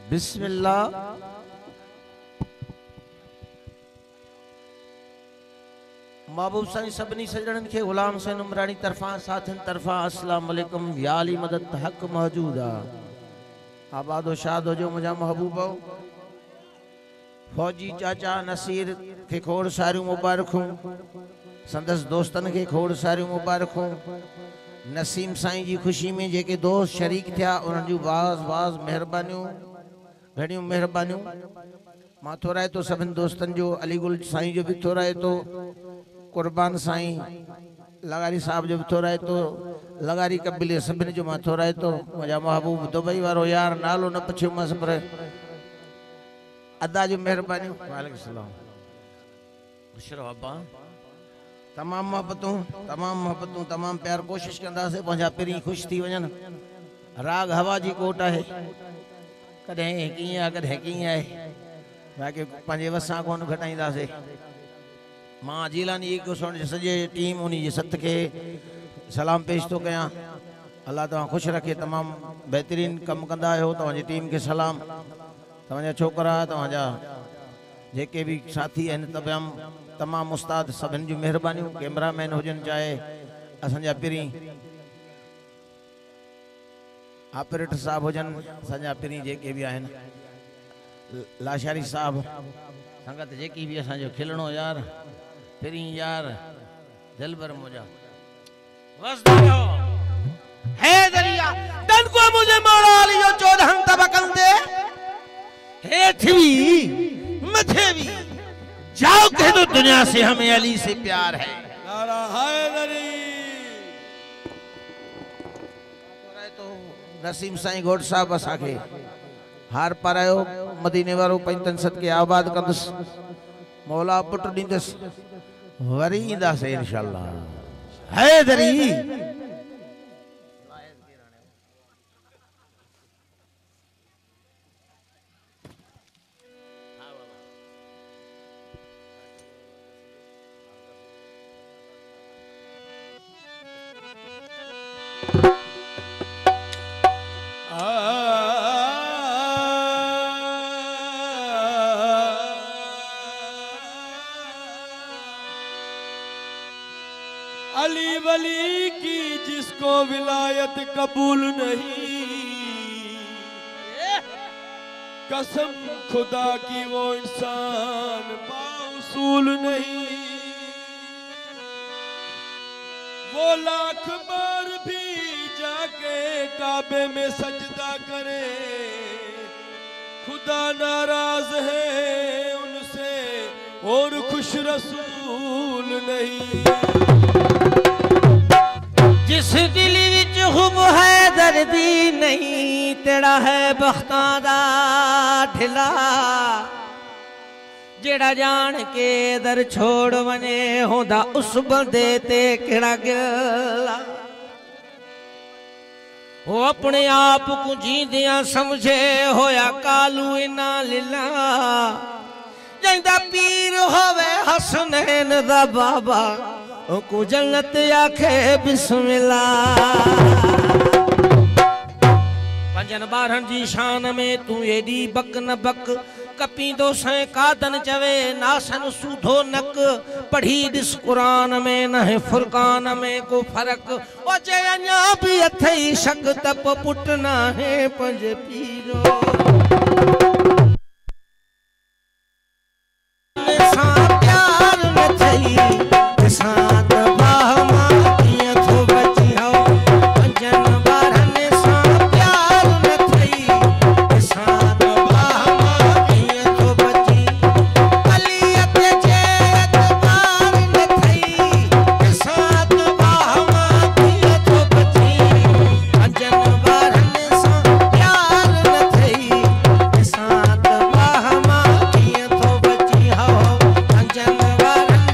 बिस्मिल्लाह। महबूब साईं सभिनी सजणन के गुलाम हुसैन उमरानी तरफा साथिन तरफा अस्सलाम वालेकुम। याली मदद हक मौजूद आ। आबादो शाद हो जो मुझा महबूब फौजी चाचा नसीर के खोड़ सारियों मुबारकूं, संदस दोस्तन के खोड़ सारियों मुबारकूं। नसीम साईं जी खुशी में जेके दोस्त शरीक थिया उन्हनि जूं वाज़ वाज़ मेहरबानियूं, घणियूं मेहरबानियूं। मां थो रहे तो सभिनी दोस्तन जो, अलीगुल साईं जो भी थो रहे तो, कुर्बान साईं लगारी साहब जो भी थो रहे तो, लगारी कबीले सभिनी जो मां थो रहे तो। मुझा महबूब दुबई वारो यार नालो न पुछियो मस पर अदा जो मेहरबानियूं। वालेकुम सलाम। खुशरो अब्बा। तमाम मोहब्बतूं तमाम प्यार कोशिश कंदासीं पंहिंजा पहिरीं खुश थी वञनि। राग हवा जी कोट है, कदें कीअं आहे कदें कीअं आहे, बाक़ी पंहिंजे वसां कोन घटाईंदासीं। मां जीलानी को सॼे टीम उन जे सत के सलाम पेश तो कयां। अल्लाह तव्हां खुश रखे। तमाम बेहतरीन कम कंदा आहियो। तव्हांजी टीम के सलाम। तव्हांजा छोकरा तव्हांजा जेके भी साथी आहिनि तमाम उस्ताद सभिनी जूं मेहरबानियूं। कैमरामैन हुजनि चाहे असांजा पहिरीं ऑपरेटर साहब हुजनि, असांजा पहिरीं जेके भी आहिनि लाशारी साहब, संगत जेकी भी असांजो खिलणो यार पहिरीं यार दिलबर मुझा वसदायो है दरिया तन को मुझे मौला अली जो 14 तबकन दे हेठवी मथेवी जाओ कह दो दुनिया से हमें अली से प्यार है। नारा हैदरी। तो नसीम साईं गोड साहब असांखे हार पारायो, मदीने वारो पंजतन सद के आबाद कंदुस, मौला पुट ॾींदुस, वरी ईंदासीं इंशाअल्लाह। हैदरी। अली वली की जिसको विलायत कबूल नहीं, कसम खुदा की वो इंसान बाउसूल नहीं। वो लाख बार भी जाके काबे में सजदा करे, खुदा नाराज है उनसे और खुश रसूल नहीं। जिस दिल विच खूब है दर्दी नहीं, तेरा है बख्तां दा ढिला, जेड़ा जान के दर छोड़ वने होंदा उस बंदे ते केड़ा गिला। वो अपने आप को जींदियां समझे होया कालू इना लीला, जैंदा पीर होवे हसनैन दा बाबा को जन्नत आखे बिस्मिल्लाह। पंजन बारहन जी शान में तू एडी बक न बक, कपींदो सै कादन चवे नासन सूधो नक। पढ़ी दिस कुरान में न है फुरकान में को फर्क, ओ जे अञा भी अथई शक तप पुटना है पंज पीरो। सा प्यार न थई साथ बाहमा किया तो बची हो, पंजन बारहन सा प्यार न थई साथ बाहमा किया तो बची। अलियत जे एतबार न थई साथ बाहमा किया तो बची। पंजन बारहन सा प्यार न थई साथ बाहमा किया तो बची हो, पंजन बारहन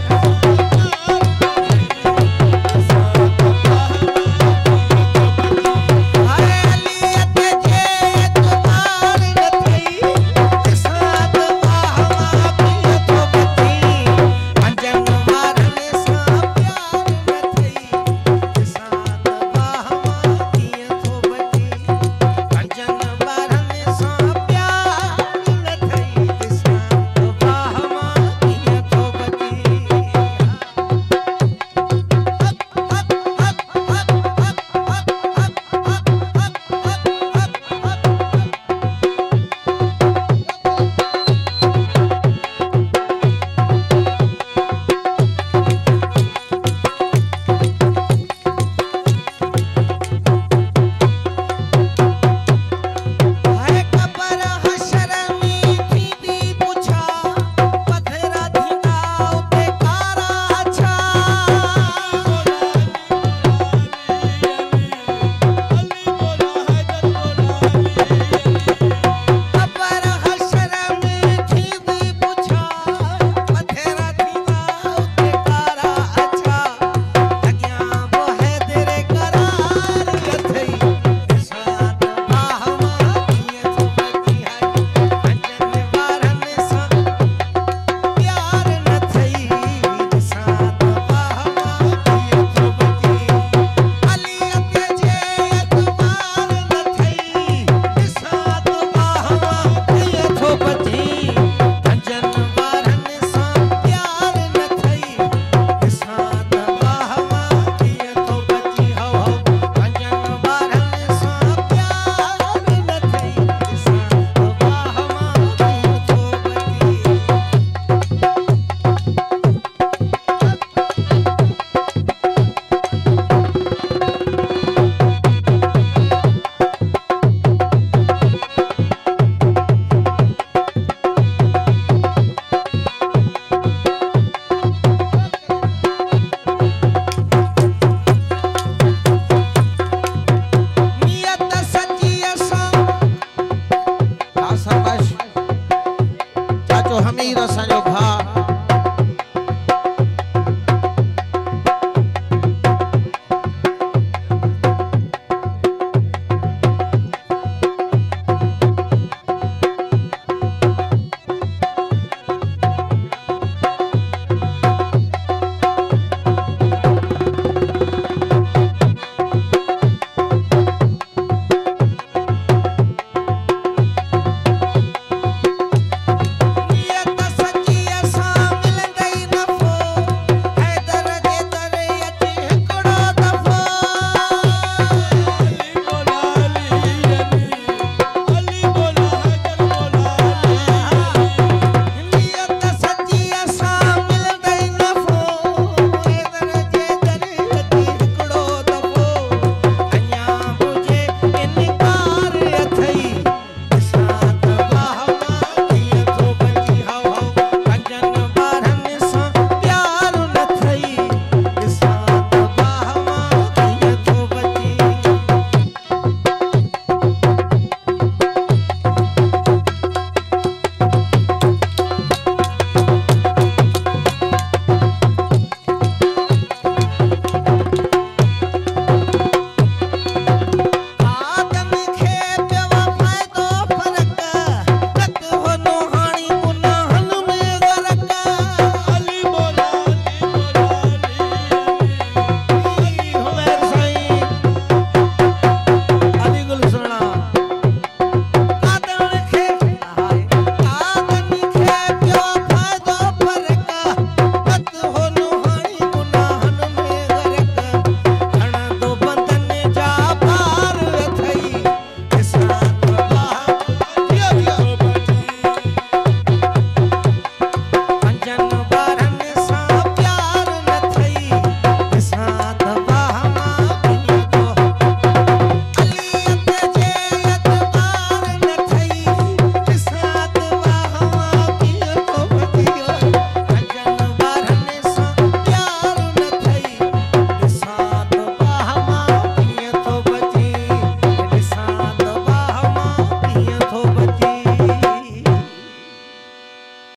असांजो